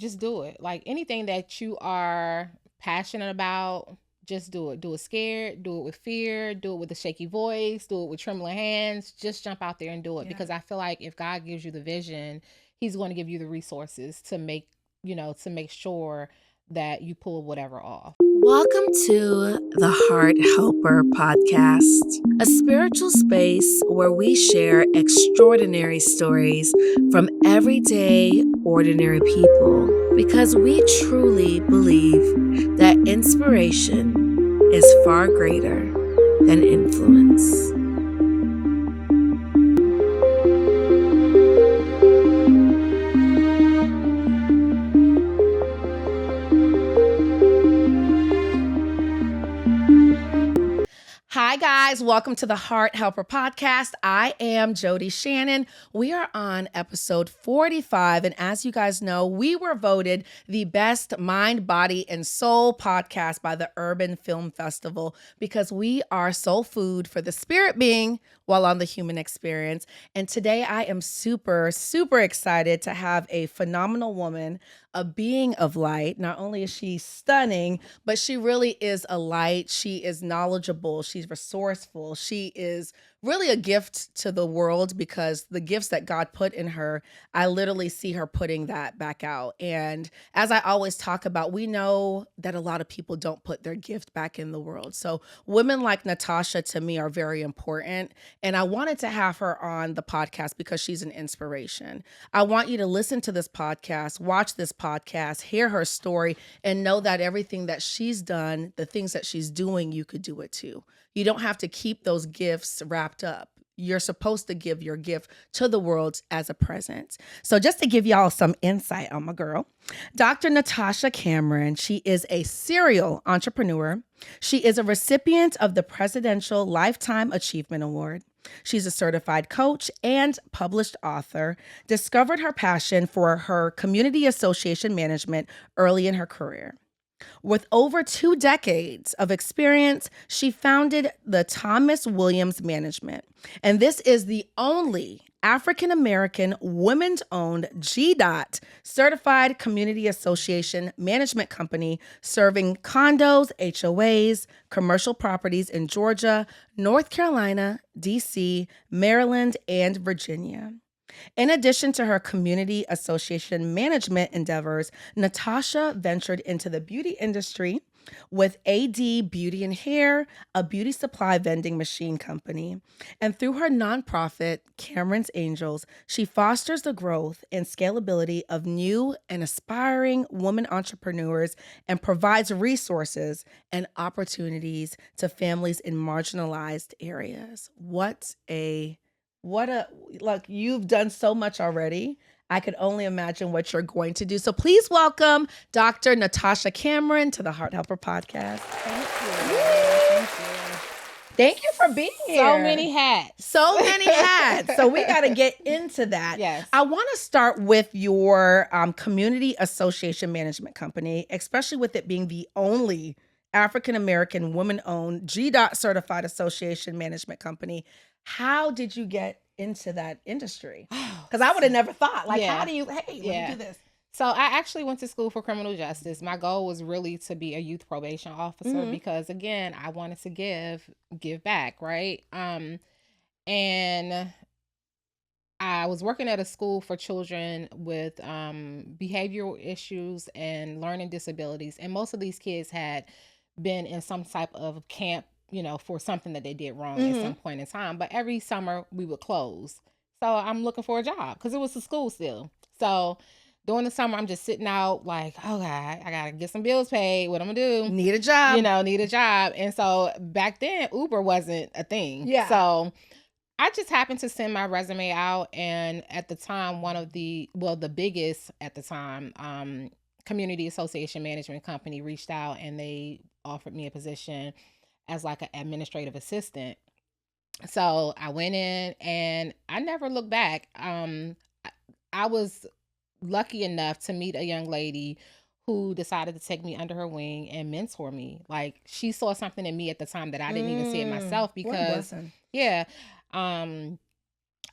just do it. Like anything that you are passionate about, just do it. Do it scared, do it with fear, do it with a shaky voice, do it with trembling hands. Just jump out there and do it, because I feel like if God gives you the vision, he's going to give you the resources to make, to make sure that you pull whatever off. Welcome to the Heart Helper Podcast, a spiritual space where we share extraordinary stories from everyday, ordinary people, because we truly believe that inspiration is far greater than influence. Hi, guys. Welcome to the Heart Helper Podcast. I am Jody Shannon. We are on episode 45. And as you guys know, we were voted the best mind, body, and soul podcast by the Urban Film Festival because we are soul food for the spirit being while on the human experience. And today I am super, super excited to have a phenomenal woman, a being of light. Not only is she stunning, but she really is a light. She is knowledgeable. She's resourceful. She is really a gift to the world because the gifts that God put in her, I literally see her putting that back out. And as I always talk about, we know that a lot of people don't put their gift back in the world. So women like NaTasha to me are very important. And I wanted to have her on the podcast because she's an inspiration. I want you to listen to this podcast, watch this podcast, hear her story, and know that everything that she's done, the things that she's doing, you could do it too. You don't have to keep those gifts wrapped up. You're supposed to give your gift to the world as a present. So just to give y'all some insight on my girl, Dr. NaTasha Cameron, she is a serial entrepreneur. She is a recipient of the Presidential Lifetime Achievement Award. She's a certified coach and published author, discovered her passion for her community association management early in her career. With over 2 decades of experience, she founded the Thomas Williams Management. And this is the only African-American women-owned GDOT-certified community association management company serving condos, HOAs, commercial properties in Georgia, North Carolina, DC, Maryland, and Virginia. In addition to her community association management endeavors, NaTasha ventured into the beauty industry with AD Beauty and Hair, a beauty supply vending machine company. And through her nonprofit, Cameron's Angels, she fosters the growth and scalability of new and aspiring women entrepreneurs and provides resources and opportunities to families in marginalized areas. Like, you've done so much already. I could only imagine what you're going to do. So please welcome Dr. NaTasha Cameron to the Heart Helper Podcast. Thank you for being here. So many hats. So we got to get into that. Yes. I want to start with your community association management company, especially with it being the only African-American woman-owned GDOT-certified association management company. How did you get into that industry? Because I would have never thought, how do you, let me do this. So I actually went to school for criminal justice. My goal was really to be a youth probation officer because, again, I wanted to give back, right? And I was working at a school for children with behavioral issues and learning disabilities. And most of these kids had been in some type of camp, for something that they did wrong at some point in time. But every summer we would close. So I'm looking for a job because it was a school still. So during the summer, I'm just sitting out like, oh God, I got to get some bills paid. What I'm going to do? Need a job. Need a job. And so back then, Uber wasn't a thing. Yeah. So I just happened to send my resume out. And at the time, the biggest at the time, community association management company reached out and they offered me a position as like an administrative assistant. So I went in and I never looked back. I was lucky enough to meet a young lady who decided to take me under her wing and mentor me. Like, she saw something in me at the time that I didn't even see it myself because,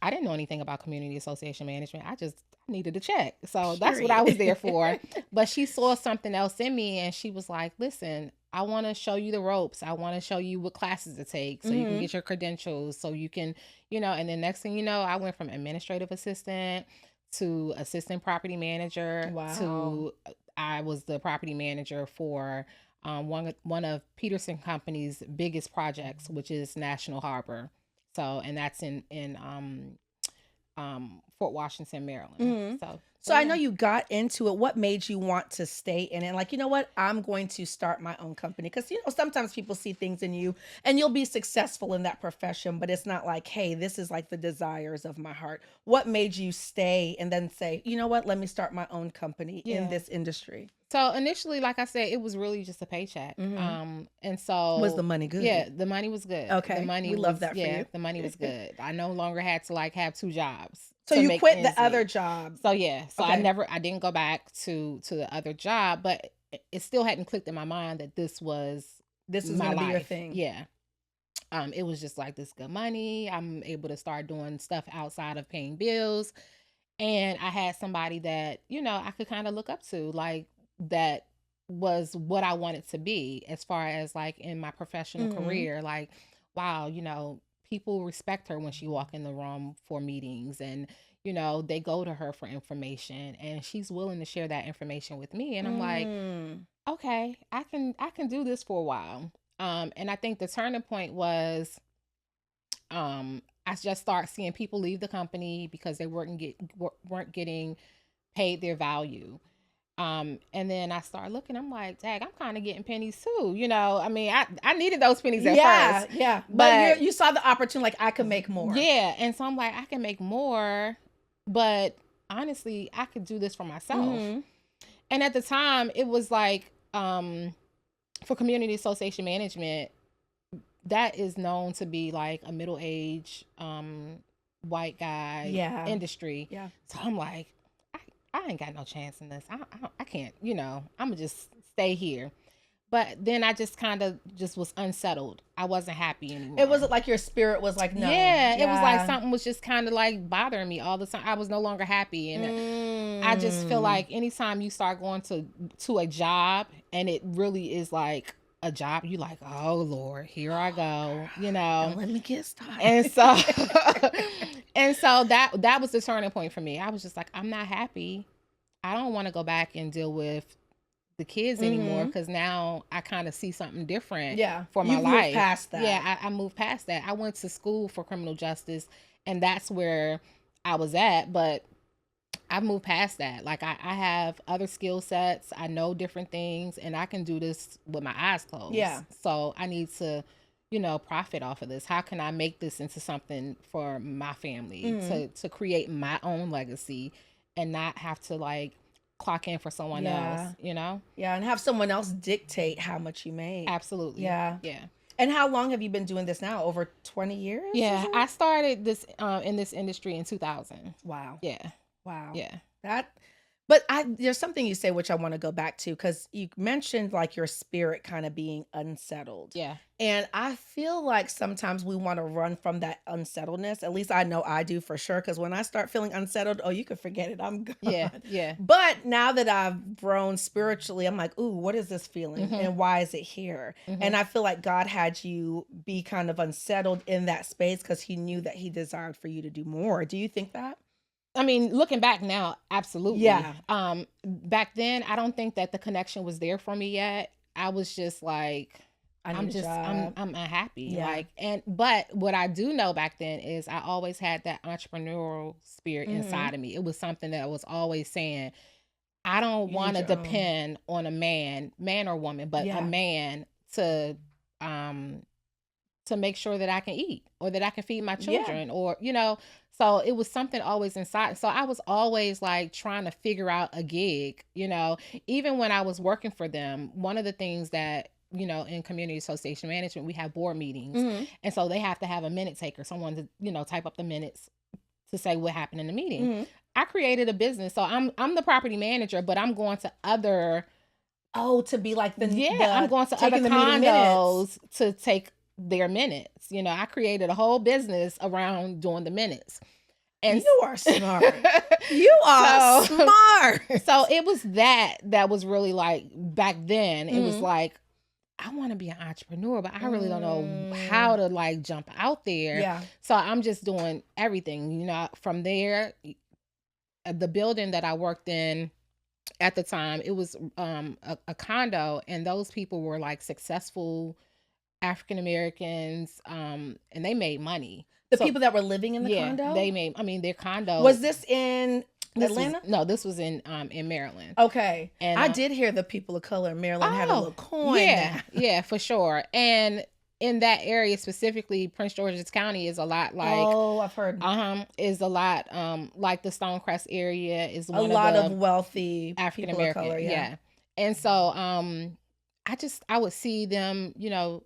I didn't know anything about community association management. I just needed a check. So that's what I was there for. But she saw something else in me and she was like, listen, I want to show you the ropes. I want to show you what classes to take so you can get your credentials, so you can, and then next thing you know, I went from administrative assistant to assistant property manager. Wow. To I was the property manager for one of Peterson Company's biggest projects, which is National Harbor. So, and that's in Fort Washington, Maryland. So I know you got into it. What made you want to stay in it? Like, you know what? I'm going to start my own company. Because, sometimes people see things in you and you'll be successful in that profession, but it's not like, hey, this is like the desires of my heart. What made you stay and then say, you know what? Let me start my own company in this industry. So initially, like I said, it was really just a paycheck. And so was the money good? Yeah, the money was good. Okay. The money love that for you. The money was good. I no longer had to have 2 jobs. So you quit the other job. So yeah. So okay. I didn't go back to the other job, but it still hadn't clicked in my mind that this was gonna be your thing. Yeah. It was just like, this good money. I'm able to start doing stuff outside of paying bills. And I had somebody that, I could kind of look up to, like, that was what I wanted to be as far as like in my professional career. Like, wow, people respect her when she walk in the room for meetings, and they go to her for information, and she's willing to share that information with me. And I'm like, okay, I can do this for a while. And I think the turning point was I just start seeing people leave the company because they weren't getting paid their value. And then I started looking, I'm like, dang, I'm kind of getting pennies too. I mean, I needed those pennies at first. Yeah. But you saw the opportunity, like, I could make more. Yeah. And so I'm like, I can make more, but honestly, I could do this for myself. And at the time it was like, for community association management, that is known to be like a middle-aged, white guy industry. Yeah. So I'm like, I ain't got no chance in this. I can't, I'm gonna just stay here. But then I just kind of was unsettled. I wasn't happy anymore. It wasn't like your spirit was like, no. Yeah, it was like something was just kind of like bothering me all the time. I was no longer happy. And I just feel like anytime you start going to a job and it really is like a job, you like, oh Lord, here I go, Don't let me get started. And so and so that was the turning point for me. I was just like, I'm not happy. I don't want to go back and deal with the kids anymore, because now I kind of see something different for my life. Moved past that. Yeah, I moved past that. I went to school for criminal justice, and that's where I was at, but I've moved past that. Like, I have other skill sets. I know different things, and I can do this with my eyes closed. Yeah. So I need to, profit off of this. How can I make this into something for my family, to create my own legacy and not have to like clock in for someone else, Yeah, and have someone else dictate how much you make. Absolutely. Yeah. Yeah. And how long have you been doing this now? Over 20 years? Yeah, I started this in this industry in 2000. Wow. Yeah. Wow. Yeah. But there's something you say which I want to go back to, because you mentioned like your spirit kind of being unsettled. Yeah. And I feel like sometimes we want to run from that unsettledness. At least I know I do for sure. Because when I start feeling unsettled, oh, you can forget it. I'm gone. Yeah. Yeah. But now that I've grown spiritually, I'm like, ooh, what is this feeling? And why is it here? And I feel like God had you be kind of unsettled in that space because he knew that he desired for you to do more. Do you think that? I mean, looking back now, absolutely. Yeah. Back then, I don't think that the connection was there for me yet. I was just like, I'm unhappy. Yeah. But what I do know back then is I always had that entrepreneurial spirit inside of me. It was something that I was always saying, I don't want to depend on a man or woman, but a man to make sure that I can eat or that I can feed my children or, so it was something always inside. So I was always like trying to figure out a gig, even when I was working for them. One of the things that, in community association management, we have board meetings. And so they have to have a minute taker, someone to, type up the minutes to say what happened in the meeting. I created a business. So I'm the property manager, but I'm going to other. Oh, to be like I'm going to other condos to take their minutes. I created a whole business around doing the minutes. And you are smart. You are smart. So it was that was really like, back then, it was like, I want to be an entrepreneur, but I really don't know how to like jump out there. Yeah. So I'm just doing everything, from there. The building that I worked in at the time, it was a condo, and those people were like successful African Americans, and they made money. The people that were living in the condo? They made, their condo. Was this in Atlanta? This was in Maryland. Okay. And I did hear the people of color in Maryland had a little coin. Yeah, yeah, for sure. And in that area specifically, Prince George's County is a lot like, I've heard. Is a lot like the Stonecrest area is one a lot of wealthy African American. Color, yeah. And so I would see them,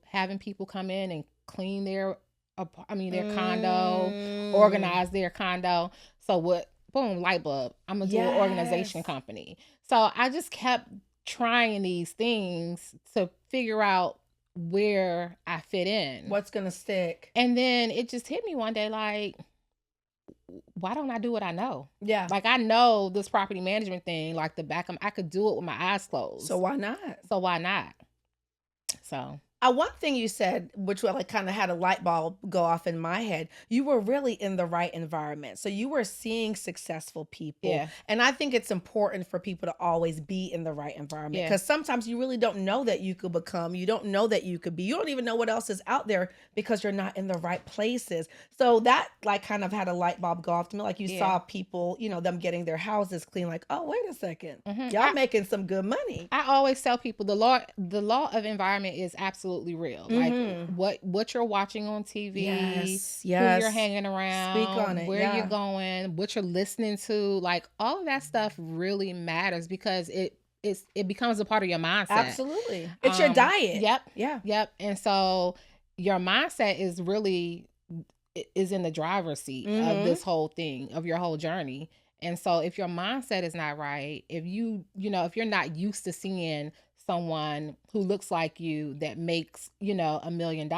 having people come in and clean their condo, organize their condo. So what? Boom, light bulb. I'm gonna do an organization company. So I just kept trying these things to figure out where I fit in. What's gonna stick? And then it just hit me one day, like, why don't I do what I know? Yeah. Like, I know this property management thing, like the back of, I could do it with my eyes closed. So why not? So one thing you said, which like kind of had a light bulb go off in my head, you were really in the right environment. So you were seeing successful people. Yeah. And I think it's important for people to always be in the right environment, because sometimes you really don't know that you could become, you don't know that you could be, you don't even know what else is out there because you're not in the right places. So that like kind of had a light bulb go off to me. Like you saw people, them getting their houses clean, like, oh, wait a second. Y'all making some good money. I always tell people the law of environment is absolutely real. Like what you're watching on TV, who you're hanging around, speak on it, where you're going, what you're listening to, like all of that stuff really matters, because it becomes a part of your mindset. Absolutely. It's your diet. Yep. Yeah. Yep. And so your mindset is in the driver's seat of this whole thing, of your whole journey. And so if your mindset is not right, if if you're not used to seeing someone who looks like you that makes, $1 million,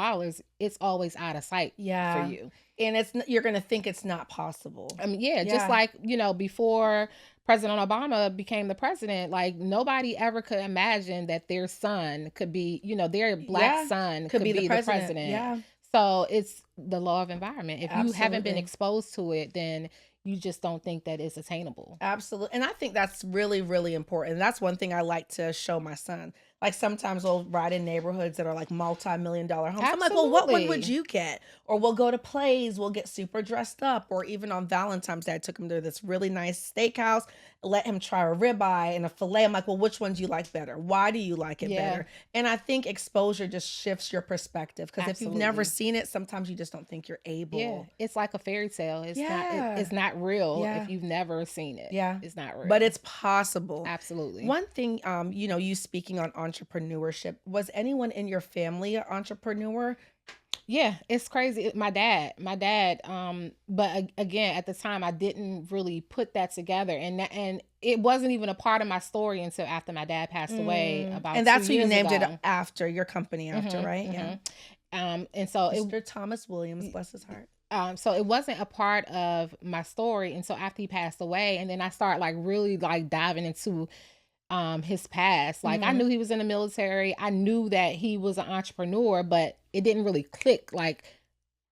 it's always out of sight for you. And you're going to think it's not possible. Just like, before President Obama became the president, like nobody ever could imagine that their son could be, their black son could be the president. Yeah. So it's the law of environment. If you haven't been exposed to it, then you just don't think that it's attainable. Absolutely. And I think that's really, really important. That's one thing I like to show my son. Like sometimes we'll ride in neighborhoods that are like multi-million-dollar homes. Absolutely. I'm like, well, what one would you get? Or we'll go to plays, we'll get super dressed up. Or even on Valentine's Day, I took him to this really nice steakhouse, let him try a ribeye and a filet. I'm like, well, which one do you like better? Why do you like it better? And I think exposure just shifts your perspective. Because if you've never seen it, sometimes you just don't think you're able. Yeah, it's like a fairy tale. It's not real if you've never seen it. Yeah. It's not real. But it's possible. Absolutely. One thing, you speaking on entrepreneurship, was anyone in your family an entrepreneur? Yeah, it's crazy. My dad, but again, at the time I didn't really put that together, and it wasn't even a part of my story until after my dad passed away about 2 years ago. And that's when you named it after your company after, right? Yeah. And so Mr. Thomas Williams, bless his heart. So it wasn't a part of my story until after he passed away, and then I started like really like diving into his past. Like I knew he was in the military. I knew that he was an entrepreneur, but it didn't really click. Like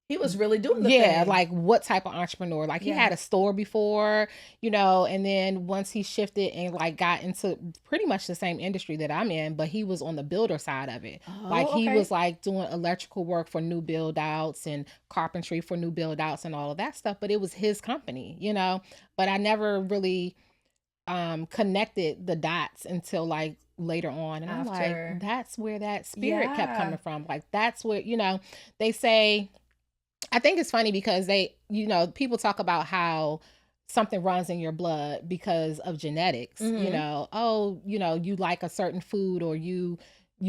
he was really doing the thing. Like what type of entrepreneur? Like he had a store before, and then once he shifted and like got into pretty much the same industry that I'm in, but he was on the builder side of it. He was like doing electrical work for new build outs and carpentry for new build outs and all of that stuff, but it was his company, but I never really connected the dots until like later on, and I'm like, that's where that spirit kept coming from. Like that's where they say, I think it's funny because they people talk about how something runs in your blood because of genetics. You like a certain food, or you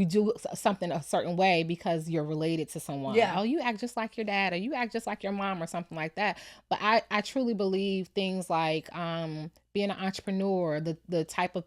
do something a certain way because you're related to someone. Oh, you act just like your dad, or you act just like your mom, or something like that. But I truly believe things like being an entrepreneur, the type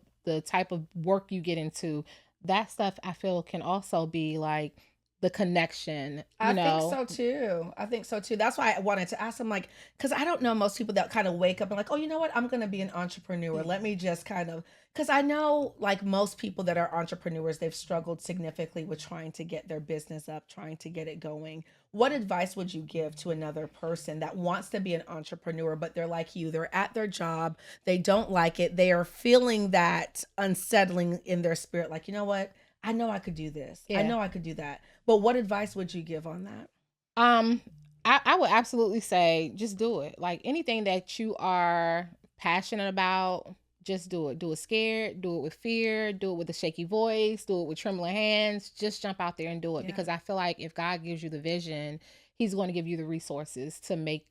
of work you get into, that stuff I feel can also be like the connection. I think so too. That's why I wanted to ask him, like, because I don't know most people that kind of wake up and like, oh, you know what? I'm going to be an entrepreneur. Let me just kind of, because I know like most people that are entrepreneurs, they've struggled significantly with trying to get their business up, trying to get it going. What advice would you give to another person that wants to be an entrepreneur, but they're like you, they're at their job, they don't like it, they are feeling that unsettling in their spirit, like, you know what? I know I could do this. I know I could do that. But what advice would you give on that? I would absolutely say just do it. Like anything that you are passionate about, just do it. Do it scared, do it with fear, do it with a shaky voice, do it with trembling hands. Just jump out there and do it, because I feel like if God gives you the vision, he's going to give you the resources to make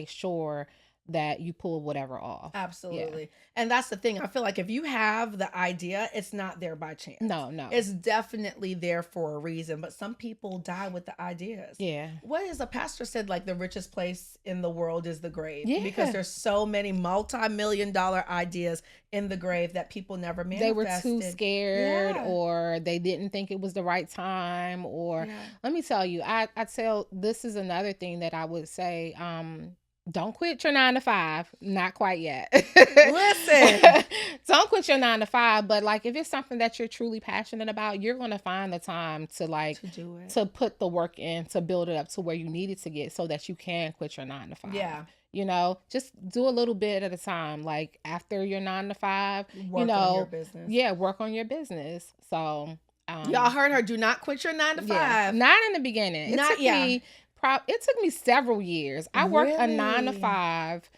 sure that you pull whatever off. Absolutely. Yeah. And that's the thing. I feel like if you have the idea, it's not there by chance. No. It's definitely there for a reason. But some people die with the ideas. Yeah. What is a pastor said, like the richest place in the world is the grave. Yeah. Because there's so many multi-million-dollar ideas in the grave that people never manifested. They were too scared, or they didn't think it was the right time. Or let me tell you, this is another thing that I would say, don't quit your 9 to 5. Not quite yet. Listen, don't quit your 9 to 5. But like, if it's something that you're truly passionate about, you're going to find the time to do it, to put the work in, to build it up to where you need it to get, so that you can quit your 9 to 5. Yeah. Just do a little bit at a time. Like after your 9 to 5, work on your business. Yeah, work on your business. So y'all heard her. Do not quit your 9 to 5. Yeah, not in the beginning. It took me several years. I worked a 9 to 5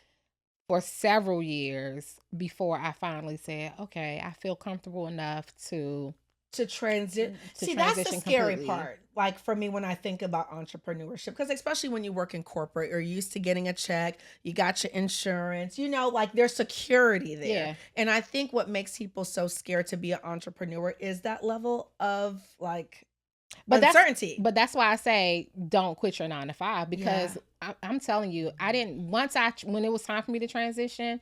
for several years before I finally said, okay, I feel comfortable enough to transition. See, that's the scary part. Like for me, when I think about entrepreneurship, because especially when you work in corporate, you're used to getting a check, you got your insurance, like there's security there. Yeah. And I think what makes people so scared to be an entrepreneur is that level of like, uncertainty. But that's why I say don't quit your 9 to 5, because I'm telling you, when it was time for me to transition,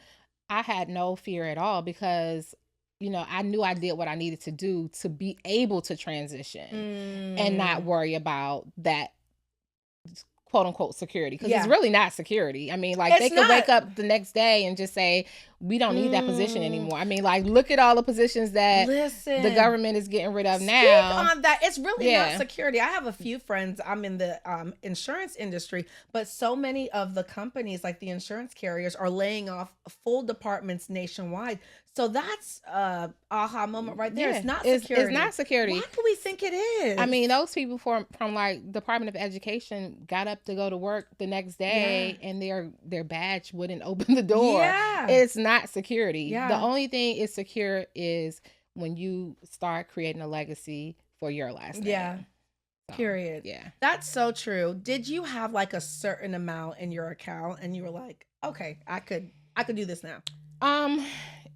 I had no fear at all, because I knew I did what I needed to do to be able to transition and not worry about that quote unquote security, because it's really not security. I mean, like they could wake up the next day and just say, we don't need that position anymore. I mean, like, look at all the positions that the government is getting rid of now. Speak on that. It's really not security. I have a few friends. I'm in the insurance industry, but so many of the companies, like the insurance carriers, are laying off full departments nationwide. So that's aha moment right there. It's not security. It's not security. Why do we think it is? I mean, those people from like Department of Education got up to go to work the next day, and their badge wouldn't open the door. Yeah. It's not security. Yeah. The only thing is secure is when you start creating a legacy for your last name. Yeah. So, period. Yeah. That's so true. Did you have like a certain amount in your account and you were like, okay, I could do this now?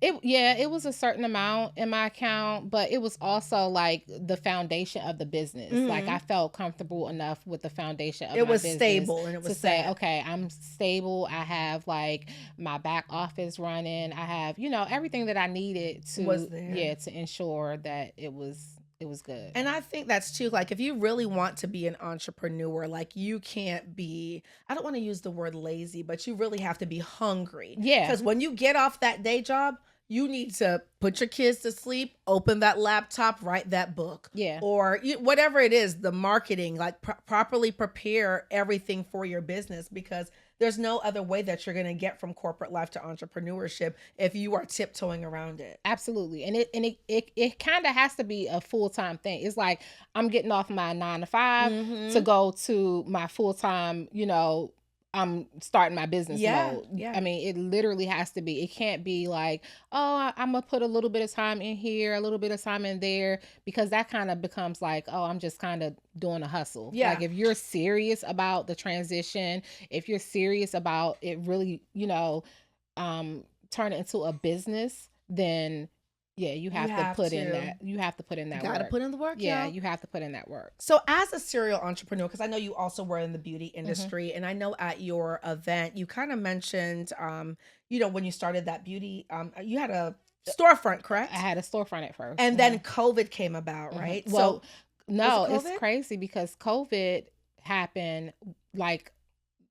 It was a certain amount in my account, but it was also like the foundation of the business. Mm-hmm. Like I felt comfortable enough with the foundation of my business. It was stable, and it was to say, okay, I'm stable. I have like my back office running. I have, everything that I needed to ensure that it was good. And I think that's too, like, if you really want to be an entrepreneur, like you can't be, I don't want to use the word lazy, but you really have to be hungry. Yeah. Because when you get off that day job, you need to put your kids to sleep, open that laptop, write that book. Yeah. Or whatever it is, the marketing, like properly prepare everything for your business, because there's no other way that you're going to get from corporate life to entrepreneurship if you are tiptoeing around it. Absolutely. And it kind of has to be a full-time thing. It's like I'm getting off my 9 to 5 to go to my full-time, I'm starting my business mode. Yeah. I mean, it literally has to be. It can't be like, oh, I'm going to put a little bit of time in here, a little bit of time in there, because that kind of becomes like, oh, I'm just kind of doing a hustle. Yeah. Like if you're serious about the transition, if you're serious about it really, turn it into a business, then you have to put in that. You have to put in that work. You got to put in the work, Yeah, you have to put in that work. So as a serial entrepreneur, because I know you also were in the beauty industry, and I know at your event, you kind of mentioned, when you started that beauty, you had a storefront, correct? I had a storefront at first. And then COVID came about, right? Well, No, Was it it's COVID? crazy because COVID happened like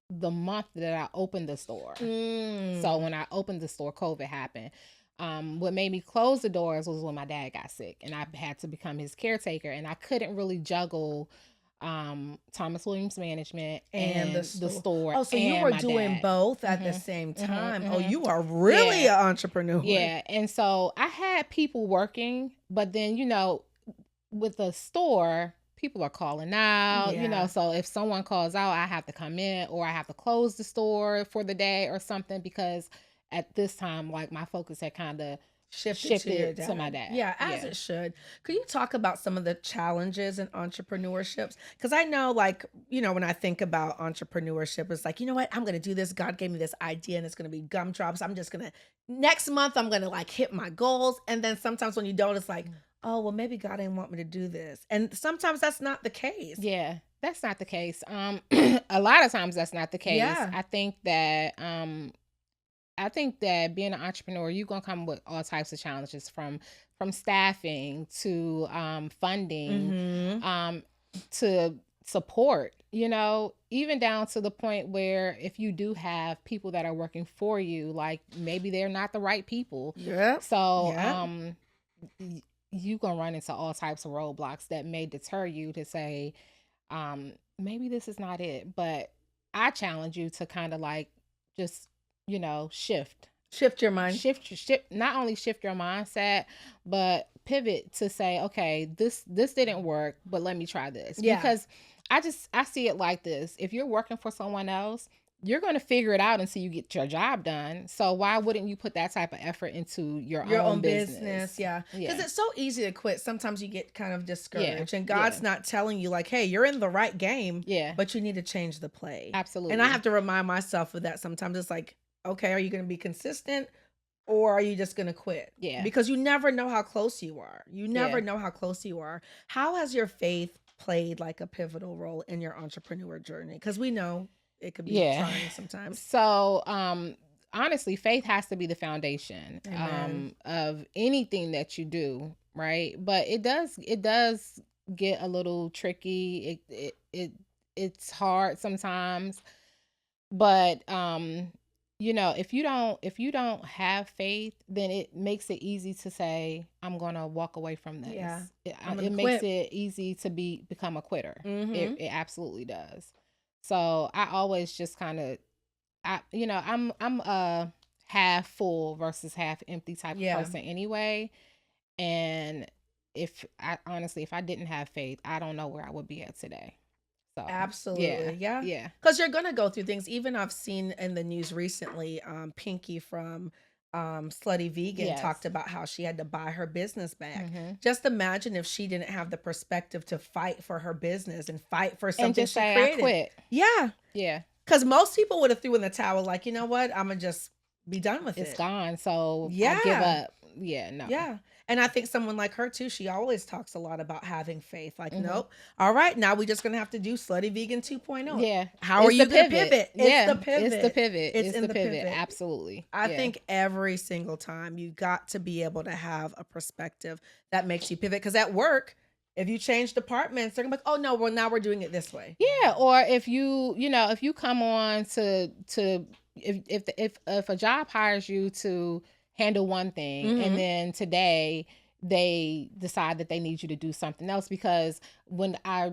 the month that I opened the store. So when I opened the store, COVID happened. What made me close the doors was when my dad got sick and I had to become his caretaker, and I couldn't really juggle Thomas Williams Management and the store. Oh, so you and were my doing dad. both at the same time. Oh, mhm. you are really Yeah. an entrepreneur. Yeah. And so I had people working, but then, with the store, people are calling out, Yeah. so if someone calls out, I have to come in or I have to close the store for the day or something, because at this time, like, my focus had kind of shifted to my dad. Yeah, as it should. Could you talk about some of the challenges in entrepreneurships? Because I know, like, when I think about entrepreneurship, it's like, you know what? I'm going to do this. God gave me this idea and it's going to be gumdrops. I'm just going to, next month, I'm going to like hit my goals. And then sometimes when you don't, it's like, oh, well, maybe God didn't want me to do this. And sometimes that's not the case. Yeah, that's not the case. A lot of times that's not the case. Yeah. I think that being an entrepreneur, you're gonna come with all types of challenges, from staffing to funding, to support. Even down to the point where if you do have people that are working for you, like maybe they're not the right people. Yeah. So you gonna run into all types of roadblocks that may deter you to say, maybe this is not it. But I challenge you to kind of like just shift your mind. Not only shift your mindset, but pivot to say, okay, this didn't work, but let me try this. Yeah. Because I see it like this. If you're working for someone else, you're going to figure it out until you get your job done. So why wouldn't you put that type of effort into your own business? Yeah. Because it's so easy to quit. Sometimes you get kind of discouraged, and Yeah. God's not telling you like, hey, you're in the right game, Yeah. but you need to change the play. Absolutely. And I have to remind myself of that sometimes. It's like, okay, are you going to be consistent, or are you just going to quit? Yeah. Because you never know how close you are. You never Yeah. know how close you are. How has your faith played like a pivotal role in your entrepreneur journey? Because we know it could be trying sometimes. So, honestly, faith has to be the foundation of anything that you do, right? But it does get a little tricky. It's hard sometimes. But if you don't have faith, then it makes it easy to say, I'm gonna walk away from this. Yeah. It makes it easy to become a quitter. It absolutely does. So I always just kind of, I'm a half full versus half empty type of person anyway. And if I didn't have faith, I don't know where I would be at today. So absolutely. Yeah. Because you're gonna go through things. Even I've seen in the news recently, Pinky from Slutty Vegan talked about how she had to buy her business back. Just imagine if she didn't have the perspective to fight for her business and fight for something and just she say, created. I quit. Yeah. Because most people would have threw in the towel, like, you know what, I'm gonna just be done with it. It's gone. So I give up. No. Yeah. And I think someone like her too, she always talks a lot about having faith. Like, nope. All right, now we're just going to have to do Slutty Vegan 2.0. Yeah. How are you going to pivot? It's the pivot. It's the pivot. Absolutely. I think every single time you got to be able to have a perspective that makes you pivot. Because at work, if you change departments, they're going to be like, oh no, well now we're doing it this way. Yeah. Or if if you come on to if a job hires you to handle one thing, and then today they decide that they need you to do something else, because when I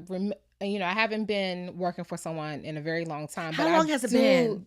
haven't been working for someone in a very long time. How long has it been?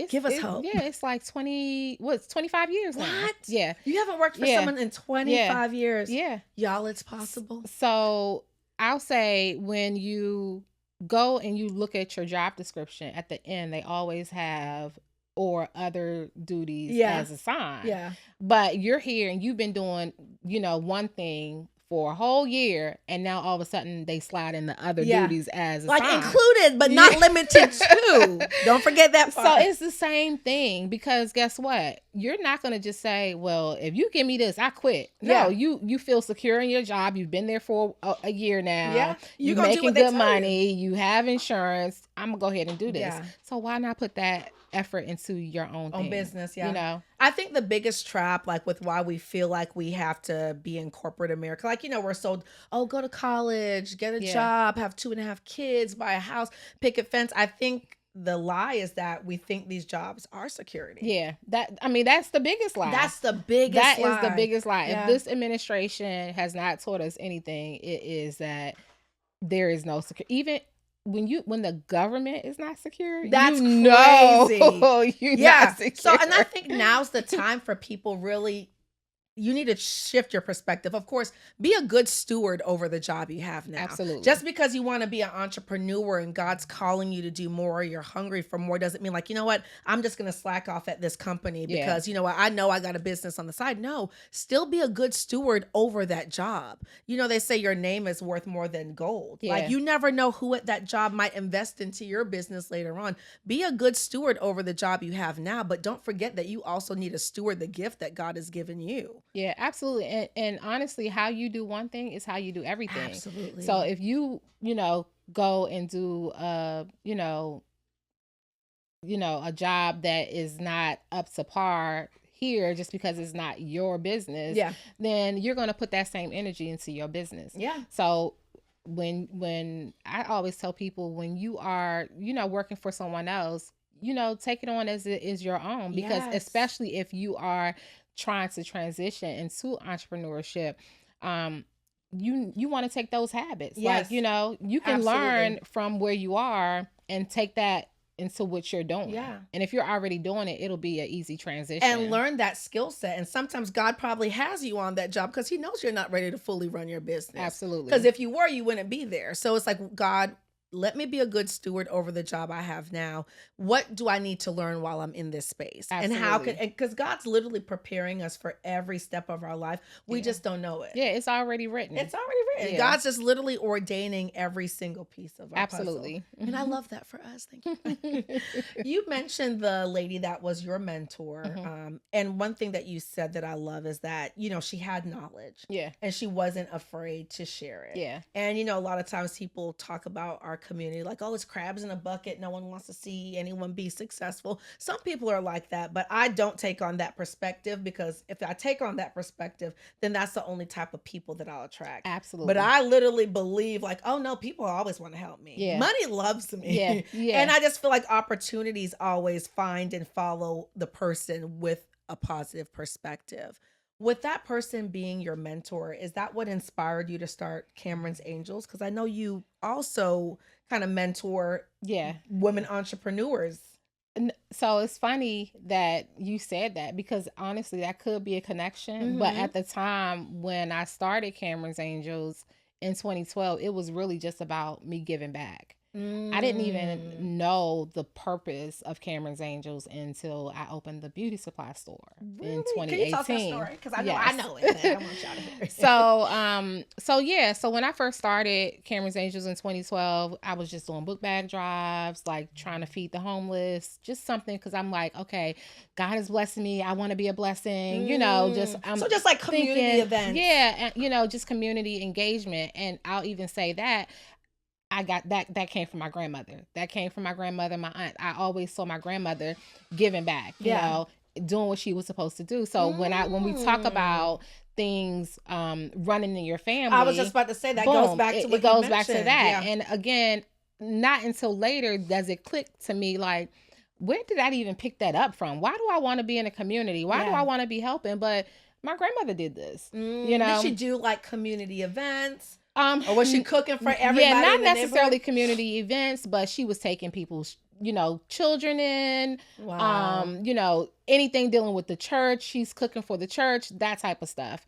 Give us hope. Yeah, it's like 25 years now. What? Yeah. You haven't worked for someone in 25 years. Yeah. Y'all, it's possible. So I'll say, when you go and you look at your job description, at the end, they always have or other duties as assigned. Yeah. But you're here and you've been doing, one thing for a whole year, and now all of a sudden they slide in the other duties as assigned. Like included, but not limited to. Don't forget that part. So it's the same thing, because guess what? You're not going to just say, well, if you give me this, I quit. No, you feel secure in your job. You've been there for a year now. Yeah. You're making good money. You have insurance. I'm going to go ahead and do this. Yeah. So why not put that effort into your own thing, business. Yeah. you know? I think the biggest trap, like with why we feel like we have to be in corporate America, like, we're sold, oh, go to college, get a job, have 2.5 kids, buy a house, picket fence. I think the lie is that we think these jobs are security. Yeah. That's the biggest lie. That's the biggest lie. That is the biggest lie. Yeah. If this administration has not taught us anything, it is that there is no security. Even when the government is not secure, that's crazy. Not secure. So, and I think now's the time for people really. You need to shift your perspective. Of course, be a good steward over the job you have now. Absolutely. Just because you want to be an entrepreneur and God's calling you to do more, or you're hungry for more, doesn't mean like, you know what, I'm just going to slack off at this company because, you know what, I know I got a business on the side. No, still be a good steward over that job. They say your name is worth more than gold. Yeah. Like, you never know who at that job might invest into your business later on. Be a good steward over the job you have now, but don't forget that you also need to steward the gift that God has given you. Yeah, absolutely. And honestly, how you do one thing is how you do everything. Absolutely. So if you go and do a job that is not up to par here just because it's not your business, then you're going to put that same energy into your business. Yeah. So when I always tell people, when you are, working for someone else, take it on as it is your own, because especially if you are trying to transition into entrepreneurship, you want to take those habits. Like, you can learn from where you are and take that into what you're doing. Yeah. And if you're already doing it, it'll be an easy transition. And learn that skill set. And sometimes God probably has you on that job because he knows you're not ready to fully run your business. Absolutely. Because if you were, you wouldn't be there. So it's like, God, let me be a good steward over the job I have now. What do I need to learn while I'm in this space? Absolutely. And how because God's literally preparing us for every step of our life. We just don't know it. Yeah, it's already written. It's already written. Yeah. God's just literally ordaining every single piece of our Absolutely. puzzle. And I love that for us. Thank you. You mentioned the lady that was your mentor. And one thing that you said that I love is that, she had knowledge. Yeah. And she wasn't afraid to share it. Yeah. And, a lot of times people talk about our community like, oh, it's crabs in a bucket. No one wants to see anyone be successful. Some people are like that, but I don't take on that perspective, because if I take on that perspective, then that's the only type of people that I'll attract. Absolutely. But I literally believe like, oh no, people always want to help me. Yeah. Money loves me. Yeah. Yeah. And I just feel like opportunities always find and follow the person with a positive perspective. With that person being your mentor, is that what inspired you to start Cameron's Angels? Because I know you also kind of mentor women entrepreneurs. So it's funny that you said that, because honestly, that could be a connection. But at the time when I started Cameron's Angels in 2012, it was really just about me giving back. I didn't even know the purpose of Cameron's Angels until I opened the beauty supply store in 2018. Can you tell that story? Because I know it. I want y'all to hear it. So when I first started Cameron's Angels in 2012, I was just doing book bag drives, like trying to feed the homeless, just something, because I'm like, okay, God is blessing me. I want to be a blessing, just like community events. Yeah, and just community engagement. And I'll even say that I got that came from my grandmother. That came from my grandmother, my aunt. I always saw my grandmother giving back, doing what she was supposed to do. So when we talk about things running in your family, I was just about to say that goes back to what it goes back to that. Yeah. And again, not until later does it click to me, like, where did I even pick that up from? Why do I want to be in a community? Why do I want to be helping? But my grandmother did this. Did she do like community events? Or was she cooking for everybody? Yeah, not necessarily community events, but she was taking people's, children in. Wow. Anything dealing with the church, she's cooking for the church, that type of stuff.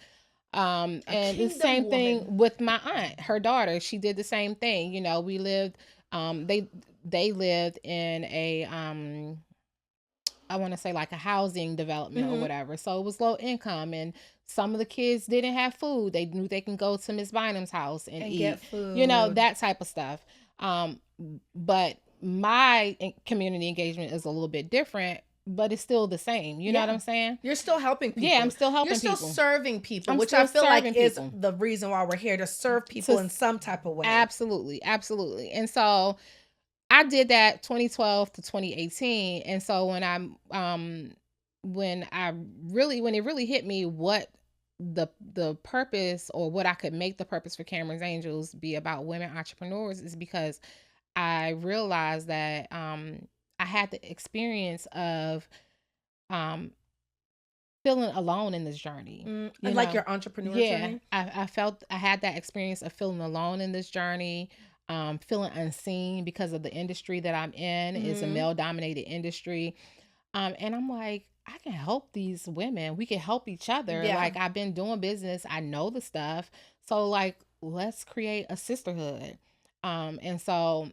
And the same thing with my aunt, her daughter. She did the same thing. We lived. They lived in a I want to say like a housing development or whatever. So it was low income, and some of the kids didn't have food. They knew they can go to Miss Bynum's house and eat, get food. That type of stuff. But my community engagement is a little bit different, but it's still the same. You know what I'm saying? You're still helping people. Yeah, I'm still helping people. You're still serving people, which I feel like is the reason why we're here, to serve people in some type of way. Absolutely. Absolutely. And so I did that 2012 to 2018. And so when it really hit me what the purpose, or what I could make the purpose for Cameron's Angels be about women entrepreneurs, is because I realized that I had the experience of um feeling alone in this journey. You Like know, your entrepreneur yeah, journey. I felt I had that experience of feeling alone in this journey, feeling unseen because of the industry that I'm in. Is a male dominated industry. And I'm like, I can help these women. We can help each other. Yeah. Like, I've been doing business. I know the stuff. So like, let's create a sisterhood. And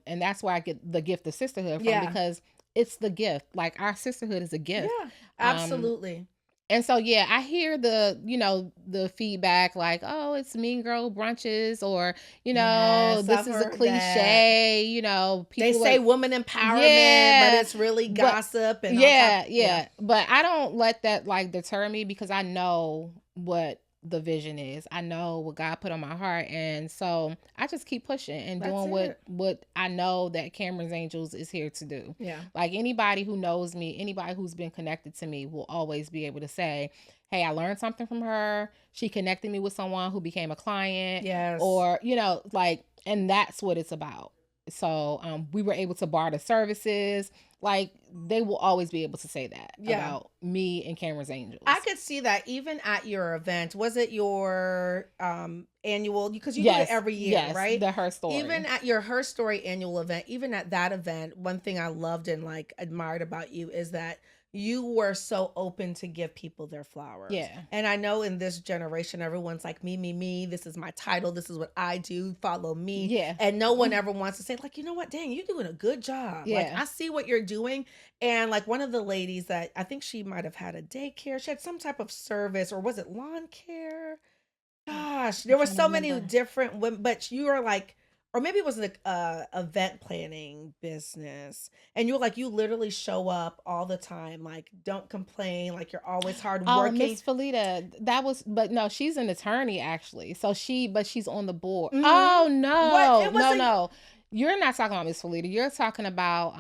that's where I get the gift of sisterhood from, Yeah. because it's the gift. Like, our sisterhood is a gift. Yeah, absolutely. And so, yeah, I hear the feedback like, oh, it's Mean Girl brunches, or, Yes, this I've is a heard that. cliche, They people say are, woman empowerment, yeah, but it's really but gossip and all yeah, type. yeah. But I don't let that like deter me, because I know what the vision is. I know what God put on my heart. And so I just keep pushing and That's doing it. what I know that Cameron's Angels is here to do. Yeah. Like, anybody who knows me, anybody who's been connected to me will always be able to say, hey, I learned something from her. She connected me with someone who became a client. Yes. Or, like, and that's what it's about. So we were able to barter services. Like, they will always be able to say that about me and Cameron's Angels. I could see that even at your event. Was it your annual? Because you do Yes, it every year, yes, right? the Her Story. Even at your Her Story annual event, even at that event, one thing I loved and like admired about you is that you were so open to give people their flowers. Yeah. And I know in this generation, everyone's like, me, this is my title, this is what I do, follow me. Yeah. And no one ever wants to say, like, you know what, dang, you're doing a good job. Yeah. Like, I see what you're doing. And like one of the ladies that I think she might have had a daycare, she had some type of service, or was it lawn care? Gosh, there were trying to so many remember. different women, but you are like, or maybe it was the event planning business, and you're like, you literally show up all the time, like, don't complain, like, you're always hard Oh, working. Miss Felita, that was, but no, she's an attorney actually. So she's on the board. Mhm. Oh What? no, It was no. You're not talking about Miss Felita. You're talking about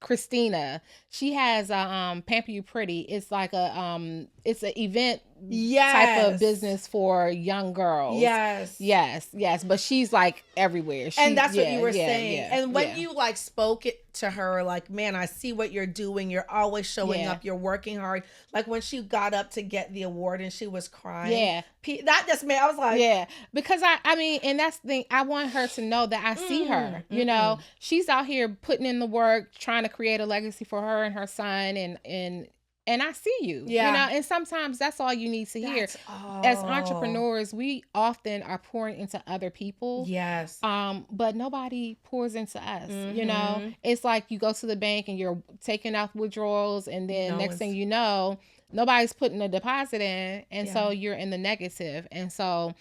Christina. She has a Pamper You Pretty. It's like it's an event type of business for young girls. Yes. But she's like everywhere. And that's what you were saying. And when you like spoke it to her, like, man, I see what you're doing. You're always showing up. You're working hard. Like when she got up to get the award and she was crying. Yeah. That just made, I was like, yeah, because I mean, and that's the thing. I want her to know that I see her. You know, she's out here putting in the work, trying to create a legacy for her and her son, and I see you. Yeah. You know, and sometimes that's all you need to hear. As entrepreneurs, we often are pouring into other people. Yes. But nobody pours into us. You know, it's like you go to the bank and you're taking out withdrawals, and then next thing you know, nobody's putting a deposit in, and so you're in the negative. And so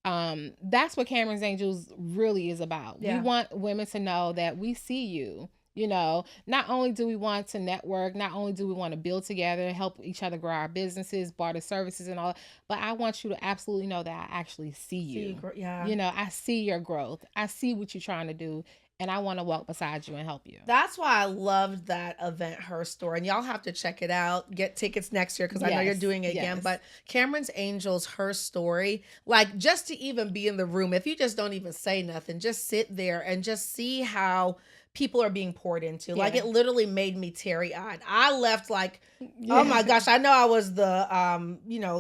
that's what Cameron's Angels really is about. We want women to know that we see you. You know, not only do we want to network, not only do we want to build together, help each other grow our businesses, barter services and all, but I want you to absolutely know that I actually see you. You know, I see your growth. I see what you're trying to do. And I want to walk beside you and help you. That's why I loved that event, Her Story. And y'all have to check it out. Get tickets next year because I know you're doing it again. But Cameron's Angels, Her Story, like just to even be in the room, if you just don't even say nothing, just sit there and just see how people are being poured into. Like it literally made me teary-eyed. I left like, oh my gosh, I know I was the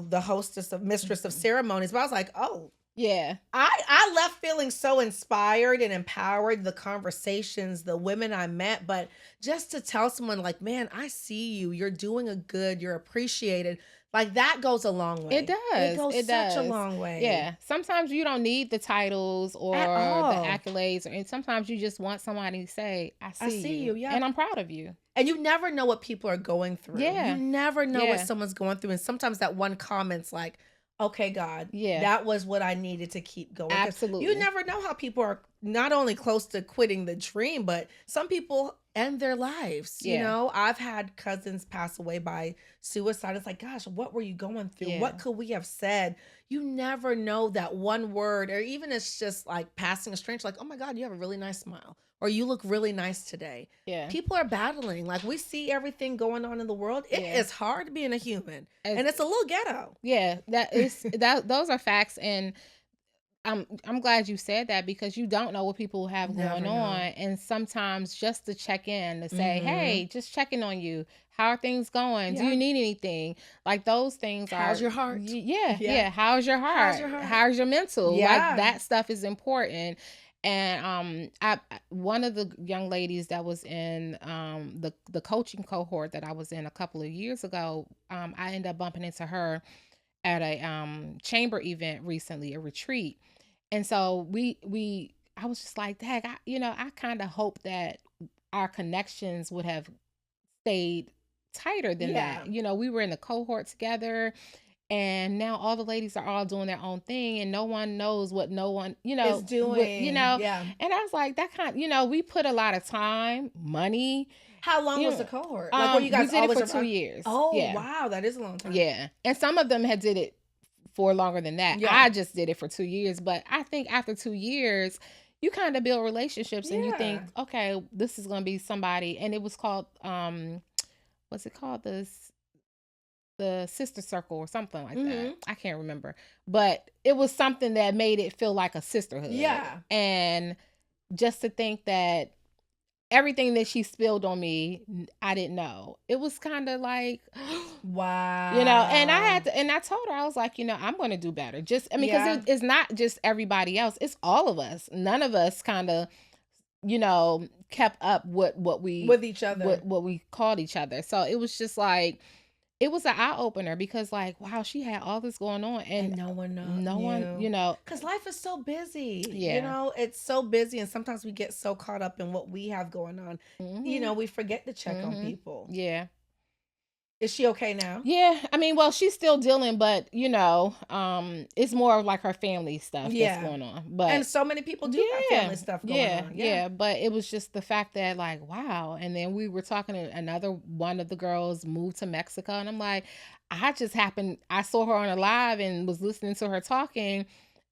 the hostess of mistress of ceremonies, but I was like, oh. Yeah. I left feeling so inspired and empowered, the conversations, the women I met, but just to tell someone like, man, I see you, you're doing you're appreciated. Like that goes a long way. It does. It goes such a long way. Yeah. Sometimes you don't need the titles or the accolades, and sometimes you just want somebody to say, I see you. Yeah. And I'm proud of you. And you never know what people are going through. Yeah. You never know what someone's going through. And sometimes that one comment's like, okay, God, that was what I needed to keep going. Absolutely. You never know how people are not only close to quitting the dream, but some people end their lives. You know, I've had cousins pass away by suicide. It's like, gosh, what were you going through? What could we have said? You never know that one word, or even it's just like passing a stranger, like, oh my God, you have a really nice smile. or you look really nice today. Yeah. People are battling. Like, we see everything going on in the world. It is hard being a human, and it's a little ghetto. Yeah, those are facts, and I'm glad you said that, because you don't know what people have going on, and sometimes just to check in, to say, hey, just checking on you. How are things going? Do you need anything? Like, those things How's your heart? Yeah. How's your heart? How's your mental? Like, that stuff is important. And one of the young ladies that was in the coaching cohort that I was in a couple of years ago, I ended up bumping into her at a chamber event recently, a retreat. And so I was just like, dang, I kind of hope that our connections would have stayed tighter than that. We were in the cohort together, and now all the ladies are all doing their own thing, and no one knows what no one, is doing. And I was like, that kind, we put a lot of time, money. How long was the cohort? Like, were you guys we did always it for 2 years. Oh, wow, that is a long time. Yeah, and some of them had did it for longer than that. I just did it for 2 years, but I think after 2 years, you kind of build relationships, and you think, okay, this is going to be somebody. And it was called, what's it called? The sister circle or something like that. I can't remember, but it was something that made it feel like a sisterhood. Yeah. And just to think that everything that she spilled on me, I didn't know. It was kind of like, wow. And I told her, I was like, I'm going to do better. Because it's not just everybody else. It's all of us. None of us kind of, kept up what we with each other, what we called each other. So it was just like, it was an eye opener, because like, wow, she had all this going on, and no one knows. No one, because life is so busy. Yeah. It's so busy, and sometimes we get so caught up in what we have going on. We forget to check on people. Yeah. Is she okay now? Yeah. Well, she's still dealing, but it's more of like her family stuff that's going on. And so many people do have family stuff going on. Yeah. But it was just the fact that, like, wow. And then we were talking to another one of the girls moved to Mexico, and I'm like, I saw her on a live and was listening to her talking.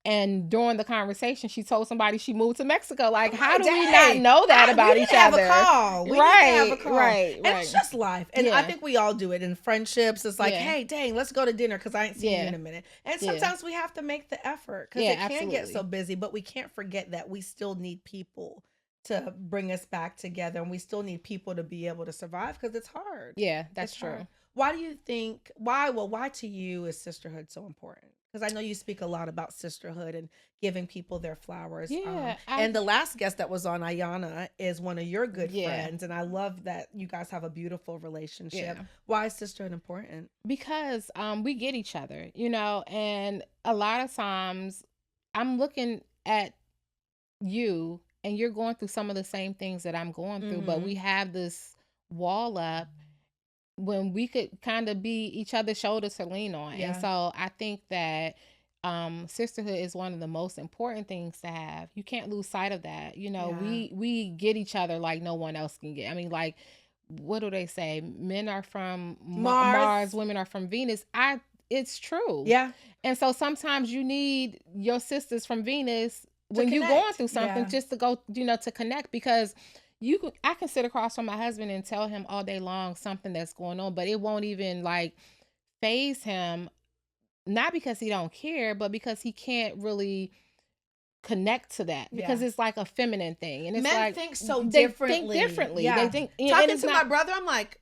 And during the conversation, she told somebody she moved to Mexico. Like, how do we not know that about each other? We need to have a call. Right. And it's just life. And I think we all do it in friendships. It's like, hey, dang, let's go to dinner because I ain't seen you in a minute. And sometimes we have to make the effort, because it can get so busy. But we can't forget that we still need people to bring us back together. And we still need people to be able to survive, because it's hard. Yeah, that's true. Hard. Why do you think, why to you is sisterhood so important? Because I know you speak a lot about sisterhood and giving people their flowers. Yeah. And the last guest that was on, Ayana, is one of your good friends. And I love that you guys have a beautiful relationship. Yeah. Why is sisterhood important? Because we get each other, and a lot of times I'm looking at you, and you're going through some of the same things that I'm going through, but we have this wall up when we could kind of be each other's shoulders to lean on. And so I think that sisterhood is one of the most important things to have. You can't lose sight of that. We get each other like no one else can get. Like, what do they say? Men are from Mars, women are from Venus. It's true. Yeah. And so sometimes you need your sisters from Venus when you're going through something, just to go, to connect, because I can sit across from my husband and tell him all day long something that's going on, but it won't even like faze him, not because he don't care, but because he can't really connect to that, because it's like a feminine thing. And it's men like, think so differently. They think differently. They think, talking to my brother, I'm like,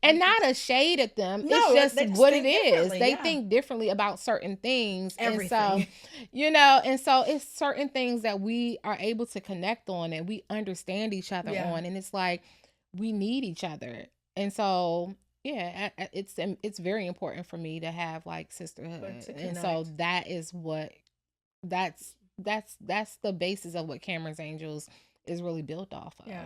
and not a shade at them. No, it's just what it is. They yeah. think differently about certain things. Everything. And so, you know, and so it's certain things that we are able to connect on and we understand each other on. And it's like, we need each other. And so, yeah, it's very important for me to have like sisterhood. And so that is what, that's the basis of what Cameron's Angels is really built off of. Yeah.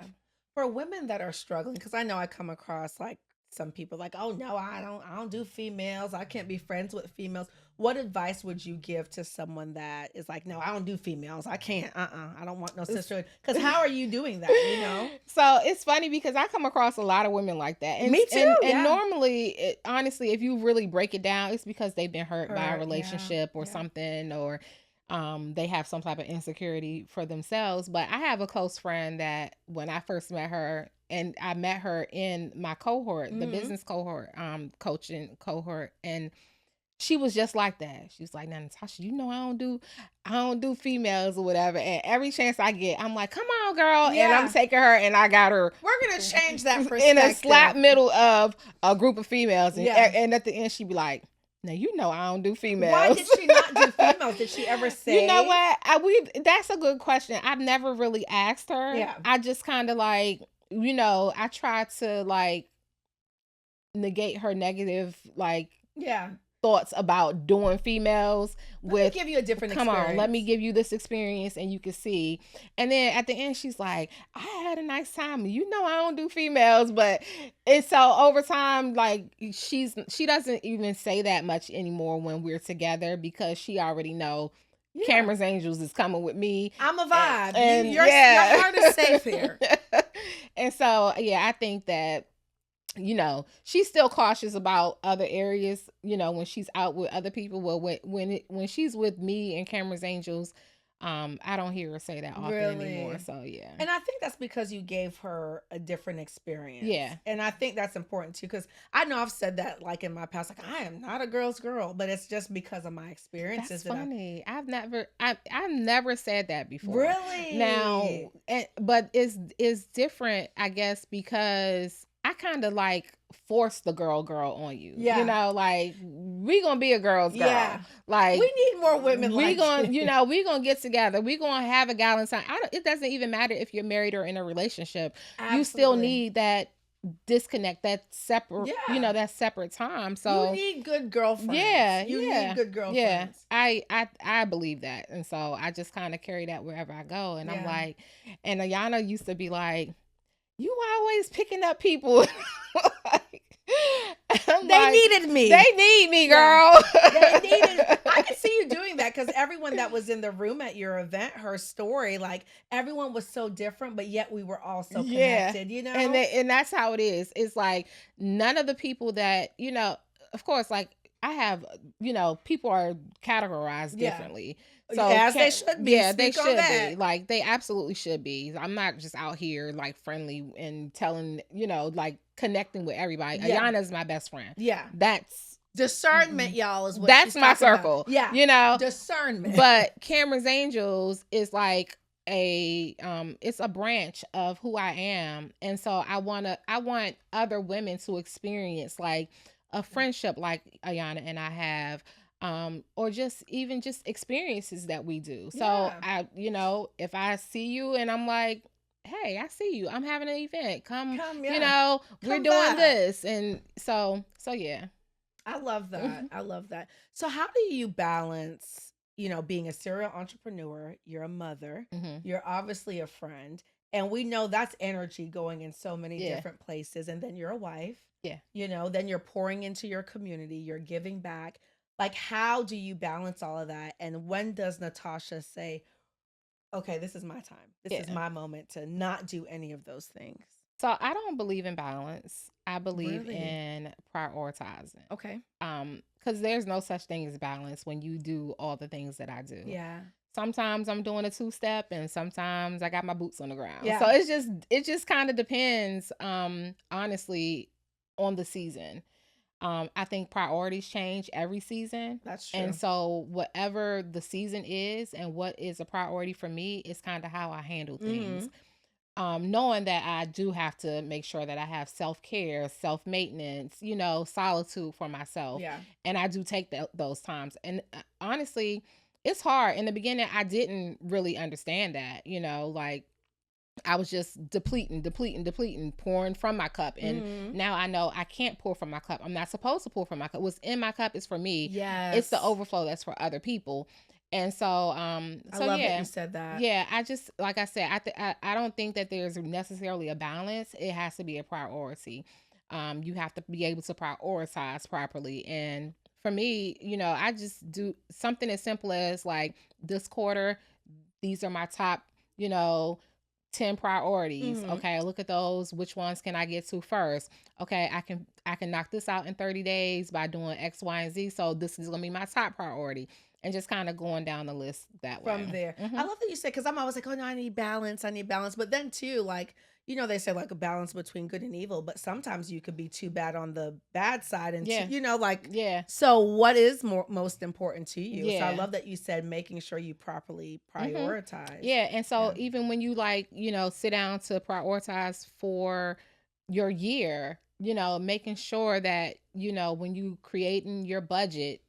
For women that are struggling, because I know I come across like some people like, oh no, I don't do females. I can't be friends with females. What advice would you give to someone that is like, no, I don't do females. I can't. I don't want no sisterhood. Because how are you doing that? You know. So it's funny because I come across a lot of women like that. And, me too. And normally, honestly, if you really break it down, it's because they've been hurt by a relationship or something, or they have some type of insecurity for themselves. But I have a close friend that when I first met her, and I met her in my cohort, the business cohort, coaching cohort, and she was just like that. She was like, "Now, NaTasha, I don't do females or whatever." And every chance I get, I'm like, "Come on, girl!" Yeah. And I'm taking her, and I got her. We're gonna change that perspective in a slap middle of a group of females, and at the end, she'd be like, "Now I don't do females." Why did she not do females? Did she ever say? You know what? That's a good question. I've never really asked her. Yeah. I just kind of like, I try to like negate her negative thoughts about doing females. Let me give you a different experience. Let me give you this experience and you can see. And then at the end, she's like, "I had a nice time. I don't do females." And so over time, like she doesn't even say that much anymore when we're together, because she already know Cameron's Angels is coming with me. I'm a vibe. And your heart is safe here. And so, I think that, she's still cautious about other areas, when she's out with other people. Well, when she's with me and Cameron's Angels, I don't hear her say that often anymore. So, yeah. And I think that's because you gave her a different experience. Yeah. And I think that's important too, because I know I've said that like in my past, like I am not a girl's girl, but it's just because of my experiences. That's funny. I've never said that before. Really? Now, but it's different, I guess, because I kind of like force the girl on you. Yeah. Like we gonna be a girl's girl. Yeah. Like we need more women. We gonna, we gonna get together. We gonna have a gallant time. It doesn't even matter if you're married or in a relationship. Absolutely. You still need that disconnect, that separate, that separate time. So you need good girlfriends. Yeah. You need good girlfriends. Yeah. I believe that. And so I just kind of carry that wherever I go. And I'm like, and Ayana used to be like, "You always picking up people." They needed me. They need me, girl. They needed. I can see you doing that, because everyone that was in the room at your event, her story, like everyone was so different, but yet we were all so connected. And that's how it is. It's like none of the people that of course, like I have, people are categorized differently. So as they should be. Yeah, they should be. Like they absolutely should be. I'm not just out here like friendly and telling, like connecting with everybody. Yeah. Ayana's my best friend. Yeah. That's discernment, y'all, is what that's my circle. About. Yeah. Discernment. But Cameron's Angels is like it's a branch of who I am. And so I want other women to experience like a friendship like Ayana and I have. Or just experiences that we do. So I, if I see you and I'm like, "Hey, I see you. I'm having an event. Come we're doing this." And so yeah. I love that. I love that. So how do you balance, being a serial entrepreneur, you're a mother, you're obviously a friend, and we know that's energy going in so many different places, and then you're a wife. Yeah. Then you're pouring into your community, you're giving back. Like, how do you balance all of that? And when does NaTasha say, "Okay, this is my time. This is my moment to not do any of those things"? So I don't believe in balance. I believe in prioritizing. Okay. Because there's no such thing as balance when you do all the things that I do. Yeah. Sometimes I'm doing a 2-step and sometimes I got my boots on the ground. Yeah. So it just kind of depends, honestly, on the season. I think priorities change every season. That's true. And so whatever the season is and what is a priority for me is kind of how I handle things. Knowing that I do have to make sure that I have self-care, self-maintenance, solitude for myself. Yeah. And I do take those times. And honestly, it's hard. In the beginning, I didn't really understand that, like I was just depleting, pouring from my cup. And now I know I can't pour from my cup. I'm not supposed to pour from my cup. What's in my cup is for me. Yes. It's the overflow that's for other people. And so, I love that you said that. Yeah, I just, like I said, I don't think that there's necessarily a balance. It has to be a priority. You have to be able to prioritize properly. And for me, I just do something as simple as like this quarter, these are my top, 10 priorities. Okay, look at those. Which ones can I get to first? Okay, I can knock this out in 30 days by doing X, Y, and Z. So this is gonna be my top priority. and just kind of going down the list that from way. there. Mm-hmm. I love that you said, because I'm always like, oh no, I need balance. I need balance. But then too, like, they say like a balance between good and evil, but sometimes you could be too bad on the bad side and Yeah. like, Yeah. so what is most important to you? So I Yeah. love that you said making sure you properly prioritize. Yeah. And so Yeah. even when you like, sit down to prioritize for your year, making sure that, when you creating your budget,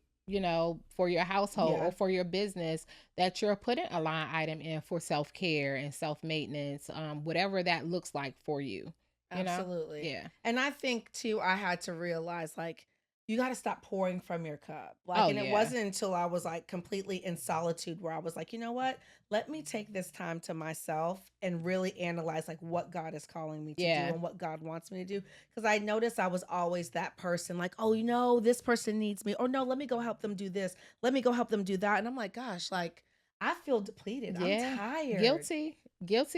for your household Yeah. or for your business, that you're putting a line item in for self-care and self-maintenance, whatever that looks like for you, Absolutely. Yeah. And I think too, I had to realize like you got to stop pouring from your cup. Like, Oh, and it yeah. wasn't until I was like completely in solitude where I was like, you know what? Let me take this time to myself and really analyze like what God is calling me to do Yeah. and what God wants me to do. Because I noticed I was always that person, like, oh, this person needs me. Or no, let me go help them do this. Let me go help them do that. And I'm like, gosh, like I feel depleted. I'm Yeah. tired. Guilty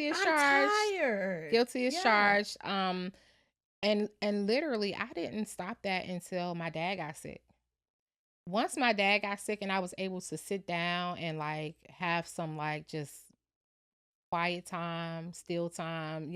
as I'm charged. tired. Guilty as Yeah. charged. And literally I didn't stop that until my dad got sick. Once my dad got sick and I was able to sit down and like have some like just quiet time, still time,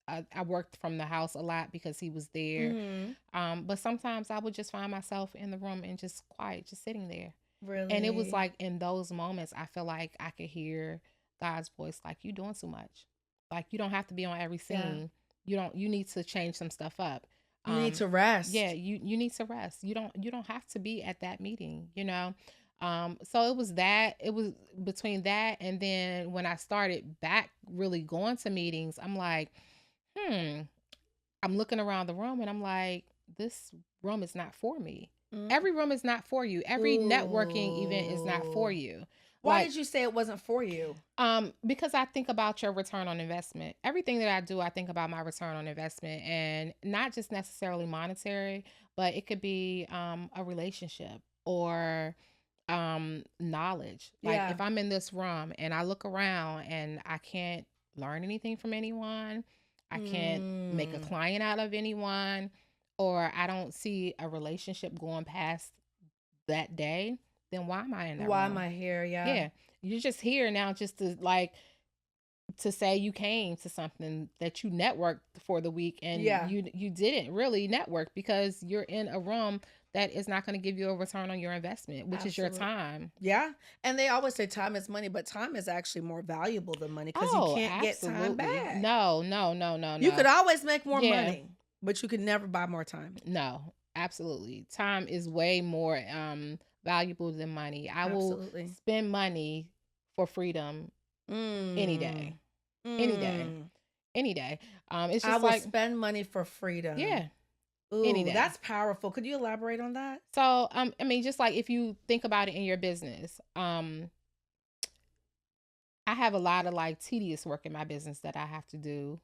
I worked from the house a lot because he was there. But sometimes I would just find myself in the room and just quiet, just sitting there. Really? And it was like in those moments I feel like I could hear God's voice, like, you doing too much. Like, you don't have to be on every scene. You need to change some stuff up. You need to rest. Yeah, you need to rest. You don't have to be at that meeting, so it was between that and then when I started back really going to meetings, I'm like, I'm looking around the room and I'm like, this room is not for me. Every room is not for you. Every networking event is not for you. Why did you say it wasn't for you? Because I think about your return on investment. Everything that I do, I think about my return on investment, and not just necessarily monetary, but it could be a relationship or knowledge. Like if I'm in this room and I look around and I can't learn anything from anyone, I can't make a client out of anyone, or I don't see a relationship going past that day, then why am I in that Why room? am I here? Yeah. You're just here now just to like to say you came to something that you networked for the week and you didn't really network because you're in a room that is not going to give you a return on your investment, which is your time. Yeah. And they always say time is money, but time is actually more valuable than money because you can't get time back. No. You could always make more money, but you could never buy more time. No, absolutely. Time is way more valuable than money. I will spend money for freedom any day. Any day. Any day. It's just I will spend money for freedom. Yeah. Ooh, any day. That's powerful. Could you elaborate on that? So, I mean, just like if you think about it in your business, I have a lot of like tedious work in my business that I have to do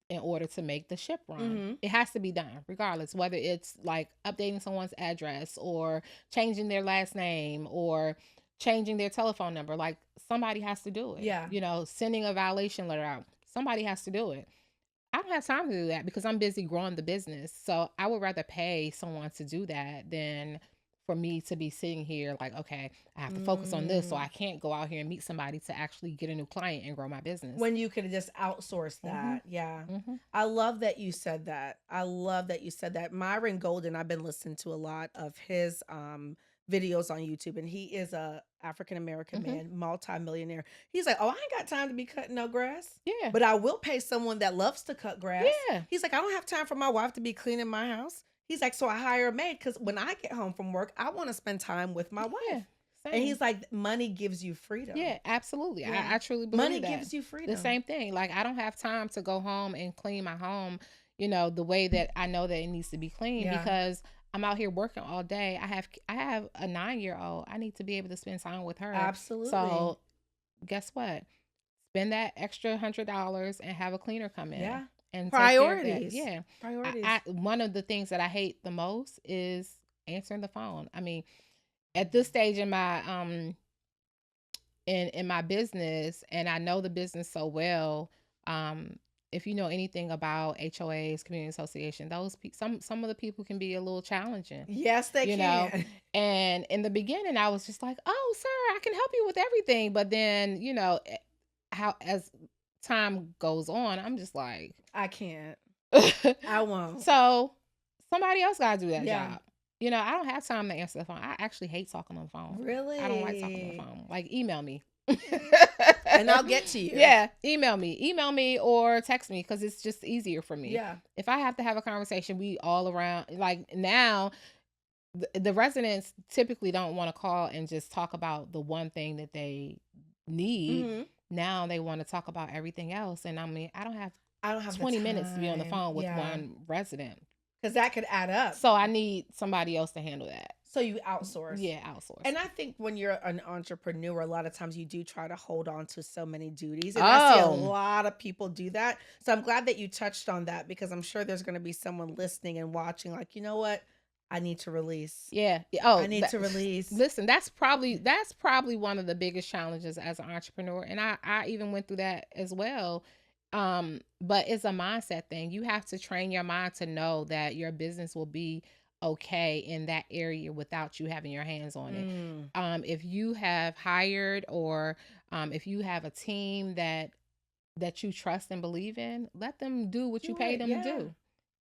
in order to make the ship run. It has to be done regardless, whether it's like updating someone's address or changing their last name or changing their telephone number. Like somebody has to do it. Yeah. Sending a violation letter out. Somebody has to do it. I don't have time to do that because I'm busy growing the business. So I would rather pay someone to do that than for me to be sitting here like, okay, I have to focus on this, so I can't go out here and meet somebody to actually get a new client and grow my business. When you could just outsource that. Yeah. I love that you said that. Myron Golden, I've been listening to a lot of his videos on YouTube, and he is a African-American man, multi-millionaire. He's like, oh, I ain't got time to be cutting no grass. Yeah. But I will pay someone that loves to cut grass. Yeah. He's like, I don't have time for my wife to be cleaning my house. He's like, so I hire a maid because when I get home from work, I want to spend time with my wife. Same. And he's like, money gives you freedom. Yeah, absolutely. Yeah. I truly believe money that. Gives you freedom. The same thing. Like I don't have time to go home and clean my home, the way that I know that it needs to be cleaned because I'm out here working all day. I have a 9-year-old. I need to be able to spend time with her. Absolutely. So guess what? Spend that extra $100 and have a cleaner come in. Yeah. And priorities. Priorities. One of the things that I hate the most is answering the phone. I mean, at this stage in my in my business, and I know the business so well, if you know anything about HOAs, community association, some of the people can be a little challenging. Yes, they you know. can. And in the beginning, I was just like, "Oh, sir, I can help you with everything." But then, how as time goes on, I'm just like, I can't. I won't. so somebody else got to do that Yeah. job. I don't have time to answer the phone. I actually hate talking on the phone. Really? I don't like talking on the phone. Like, email me. And I'll get to you. Yeah, email me or text me, because it's just easier for me. Yeah. If I have to have a conversation, we all around, like now, the residents typically don't want to call and just talk about the one thing that they need. Mm-hmm. Now they want to talk about everything else. And I mean, I don't have I don't have 20 the minutes to be on the time. phone with Yeah. one resident. Because that could add up. So I need somebody else to handle that. So you outsource. Yeah, outsource. And I think when you're an entrepreneur, a lot of times you do try to hold on to so many duties. And I see a lot of people do that. So I'm glad that you touched on that, because I'm sure there's going to be someone listening and watching like, you know what? I need to release. Yeah. Oh, I need to release. Listen, that's probably one of the biggest challenges as an entrepreneur. And I even went through that as well. But it's a mindset thing. You have to train your mind to know that your business will be okay in that area without you having your hands on it. If you have hired, or if you have a team that you trust and believe in, let them do what you pay them to do.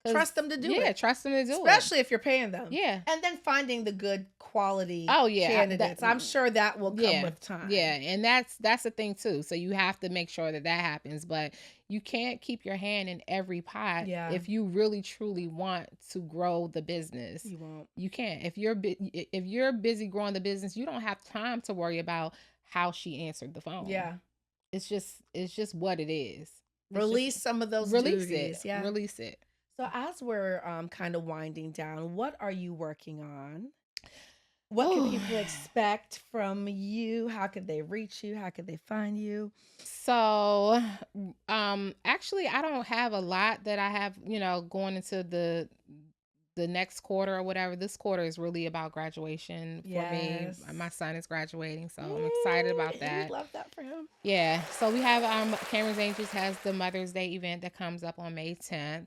Trust them to do it. Yeah, trust them to do it. Especially if you're paying them. Yeah. And then finding the good quality candidates. I'm sure that will come with time. Yeah, and that's the thing too. So you have to make sure that happens, but you can't keep your hand in every pot. Yeah. If you really truly want to grow the business. You won't. You can't. If you're busy growing the business, you don't have time to worry about how she answered the phone. Yeah. It's just what it is. Release some of those duties. Yeah. Release it. So as we're kind of winding down, what are you working on? What can people expect from you? How could they reach you? How could they find you? So, actually, I don't have a lot that I have, going into the next quarter or whatever. This quarter is really about graduation for me. My son is graduating, so I'm excited about that. Love that for him. Yeah. So we have Cameron's Angels has the Mother's Day event that comes up on May 10th.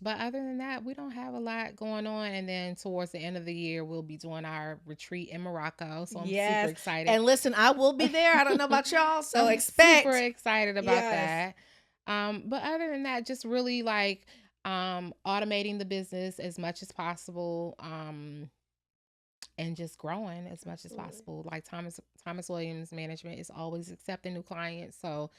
But other than that, we don't have a lot going on. And then towards the end of the year, we'll be doing our retreat in Morocco. So I'm super excited. And listen, I will be there. I don't know about y'all, so expect. Super excited about that. But other than that, just really like automating the business as much as possible. And just growing as much as possible. Like Thomas Williams Management is always accepting new clients. So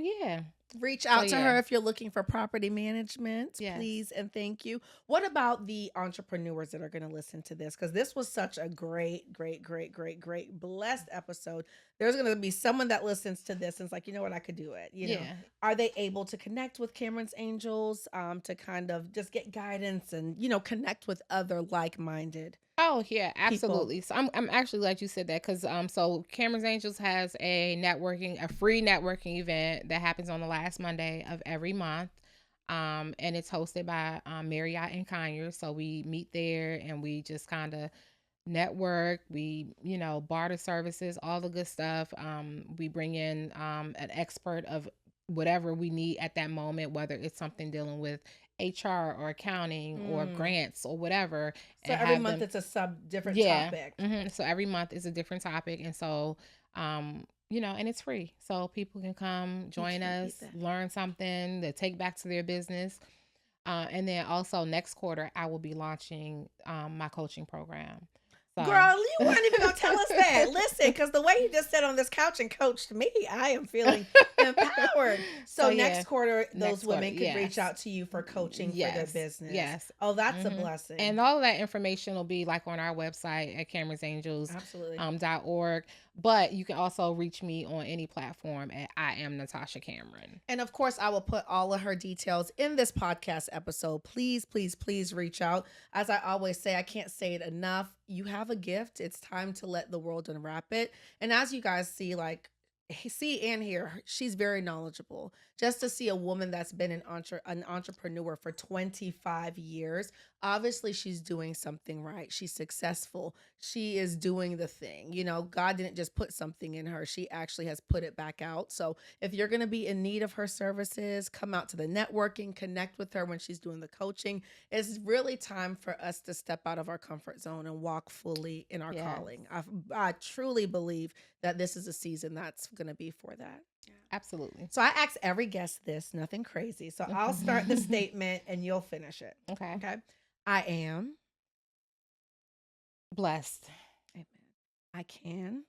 yeah. Reach out to her if you're looking for property management, please and thank you. What about the entrepreneurs that are going to listen to this? Because this was such a great, blessed episode. There's going to be someone that listens to this and is like, you know what, I could do it. You know, are they able to connect with Cameron's Angels to kind of just get guidance and, connect with other like-minded? Oh yeah, absolutely. People. So I'm actually glad you said that, because so Cameron's Angels has a free networking event that happens on the last Monday of every month. And it's hosted by Marriott and Conyers. So we meet there and we just kind of network. We, barter services, all the good stuff. We bring in an expert of whatever we need at that moment, whether it's something dealing with HR or accounting or grants or whatever. So every month it's a different topic. So every month is a different topic. And so, and it's free. So people can come join us, learn something to take back to their business. And then also next quarter, I will be launching my coaching program. So. Girl, you weren't even going to tell us that. Listen, because the way you just sat on this couch and coached me, I am feeling empowered. So next quarter, those women could reach out to you for coaching for their business. Yes. Oh, that's a blessing. And all of that information will be like on our website at CameronsAngels.org. But you can also reach me on any platform at I am NaTasha Cameron. And of course, I will put all of her details in this podcast episode. Please, please, please reach out. As I always say, I can't say it enough. You have a gift. It's time to let the world unwrap it. And as you guys see and hear, she's very knowledgeable. Just to see a woman that's been an entrepreneur for 25 years, obviously she's doing something right. She's successful. She is doing the thing. You know, God didn't just put something in her. She actually has put it back out. So if you're going to be in need of her services, come out to the networking, connect with her when she's doing the coaching. It's really time for us to step out of our comfort zone and walk fully in our Yes. calling. I truly believe that this is a season that's going to be for that. Absolutely. So I ask every guest this, nothing crazy. So I'll start the statement and you'll finish it. Okay. Okay. I am blessed. Amen. I can.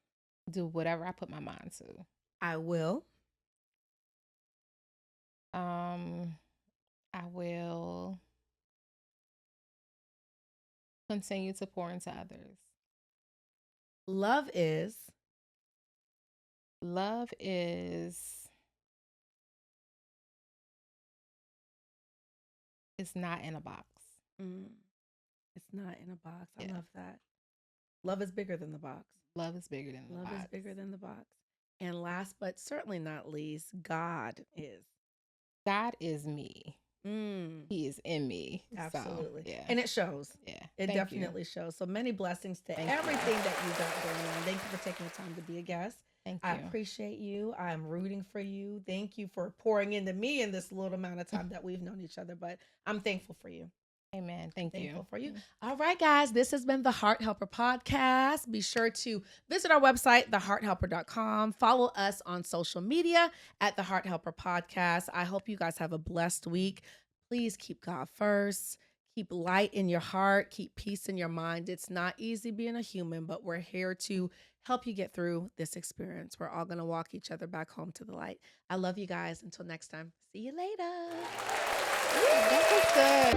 Do whatever I put my mind to. I will. I will continue to pour into others. Love is. It's not in a box. It's not in a box. Yeah. I love that. Love is bigger than the box. Love is bigger than the box. Love is bigger than the box. And last but certainly not least, God is. God is me. He is in me. Absolutely. So, yeah. And it shows. Yeah. It definitely shows. So many blessings to everything that you got going on. Thank you for taking the time to be a guest. Thank you. I appreciate you. I'm rooting for you. Thank you for pouring into me in this little amount of time that we've known each other, but I'm thankful for you. Amen. Thankful for you. All right, guys, this has been the Heart Helper Podcast. Be sure to visit our website, thehearthelper.com. Follow us on social media at the Heart Helper Podcast. I hope you guys have a blessed week. Please keep God first. Keep light in your heart. Keep peace in your mind. It's not easy being a human, but we're here to help you get through this experience. We're all going to walk each other back home to the light. I love you guys. Until next time, see you later.